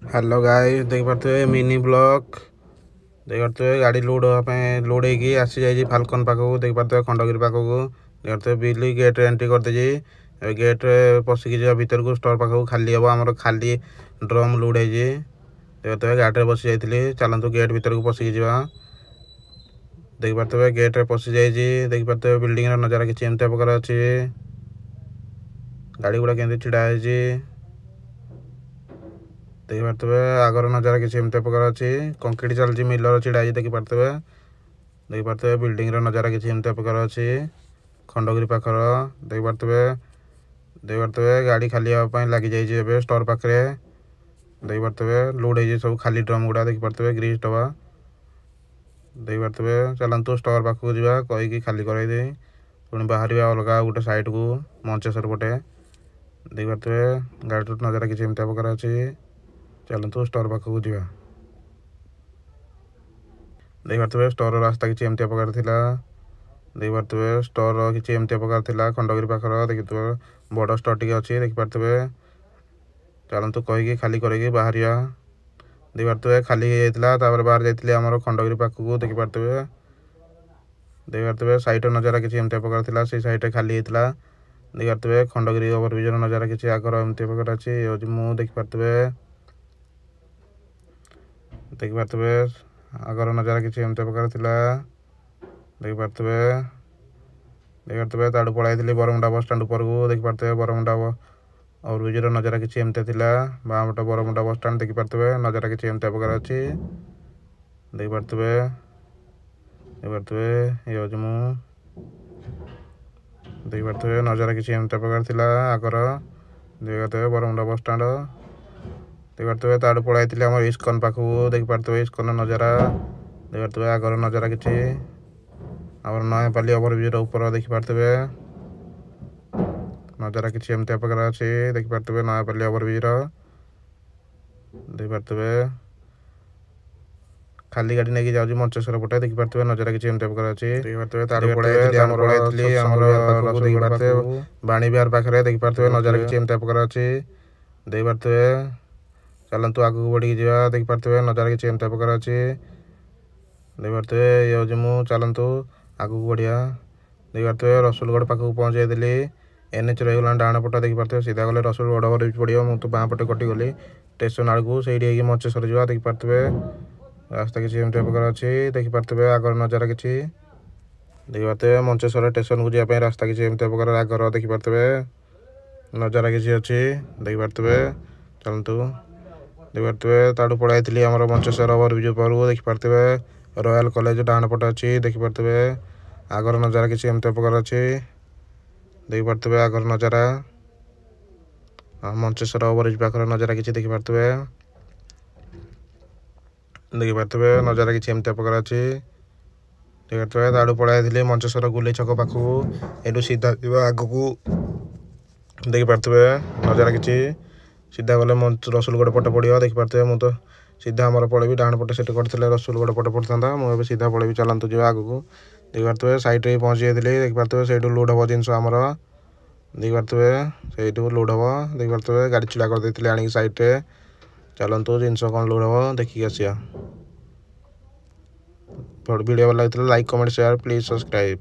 Hello guys देख पारे mini block देख पारे गाड़ी लोड लोड होगी आसी जाइए फाल्कन पाखक देख पारे खंडगिरी पाखक देख पारे बिल्ली गेट एंट्री कर दे गेट पशिकी जा भर को स्टोर पाखक खाली हम आम खाली ड्रम लोड हो देख पारे गाड़ी बसी जाइए चलतु गेट भर को पशिकी जा देख पारे गेट पशि जाइए देख पारे बिल्डिंग नजारा किसी एमती प्रकार अच्छी गाड़ी गुड़ा के छिड़ा देख पारे आगर नजारा किसी एमती प्रकार अच्छी कंक्रीट चलती मिलर छिड़ा देख पारे बिल्डिंग नजारा किसी एमती प्रकार अच्छी खंडगिरी पाखर देख पारे गाड़ी खाली हाँपाई लगी जाइए स्टोर पाखे देख पारे लोड हो सब खाली ड्रम गुड़ा देख पारे ग्रीस डबा देख पारे चलतु स्टोर पाखक जा कहीकि खाली करदे पुणी बाहर अलग गोटे साइड को मंचेश्वर पटे देख पारे गाड़ी नजारा किसी एमती प्रकार अच्छी चलतु स्टोर पाखक जा देख पारे स्टोर रास्ता किसी एमती प्रकार थिला देख पारे स्टोर किसी एमती प्रकार थिला खंडगिरी पाखर देख बड़ स्टोर टी अच्छी देख पारे चलतु कहीकि खाली करके बाहर देख पारे खाली हो बाहर जाइए आम खंडगिरी पाखक देख पारे साइट नजारा किसी एमती प्रकार थिला से साइट खाली होता देख पारे खंडगिरी ओवरब्रिज नजारा किसी आगर एमती प्रकार अच्छी मु देख पारे आगर नजारा किसी एमती प्रकार थिला देख पारे ताड़ू पढ़ाई बरमुंडा बस स्टाण्ड ऊपर को देख पारे बरमुंडा ओवरब्रिज नजारा किसी एमती थिला बामटे बरमुंडा बस स्टाण्ड देख पारे नजारा किसी एमती प्रकार अच्छी देख पारे ये मु देख पारे नजारा किसी एमती प्रकार थिला आगर देख पारे बरमुंडा बस स्टाण्ड देख पारे ताड़ू पढ़ाई आम इस्कन पाखक देख पारे इस्कन नजारा देख पारे आगर नजारा किसी आम नयापाली ओवरब्रिज ऊपर देख पारे नजारा किसी एमती प्रकार अच्छी देख पारे नयापाली ओवरब्रिज देख पारे खाली गाड़ी नहीं जाऊँगी मंचेश्वर पटे देख पारे नजारा किसी एमती प्रकार अच्छी देख पारे बाणी बिहार पाखे देख पारे नजारा किसी एमती प्रकार अच्छी देख पारे चलतु आगू बढ़ी जा देख पारे नजारा किसी एमती प्रकार अच्छी देख पारे ये मु चलतु आगू बढ़िया देख पारे रसुलगढ़ पाखक पहुँच जाइली एनएच रहीगला डाण पट देख पारे सीधा गले रसुलगढ़ ओवरब्रिज पड़ो मुझे बाँ पटे कटिगली स्टेशन आड़ को से मंचेश्वर जा देख पारे रास्ता किसी एमती प्रकार अच्छी देख पारे आगर नजारा किसी देख पारे मंचेश्वर स्टेशन को जावाई रास्ता किसी एमती प्रकार आगर देख पारे नजारा किसी अच्छी देख पारे चलतु देख पारे ताड़ू पढ़ाई आम मंचेश्वर ओवरब्रिज ऊपर देख पारे रॉयल कॉलेज डाण पट अच्छी देख पारे आगर नजारा किसी एमती प्रकार अच्छी देख पारे आगर नजारा मंचेश्वर ओवरब्रिज पाखर नजारा किसी देख पारे नजारा किसी एमती प्रकार अच्छी देख पारे ताड़ू पढ़ाई मंचेश्वर गुले छक पाखक एटू सीधा आग को देख पारे नजारा किसी सीधा गले रसुलगढ़ पटे पड़ो देख पारे मुझे सीधा आमर पड़ेबी डाण पटे से करते रसुलगढ़ पटे पड़ता मुझे सीधा पड़ेबी चलतु जा आग को देख पारे सैट पहुँची जाइए देख पारे से लोड हम जिन आमर देख पारे से लोड हम देख पारे गाड़ी छिड़ा कर देते आनिक सैट्रे चलतु जिनस कौन लोड हम देखिए आसिया वीडियो भल लगे like comment share please subscribe.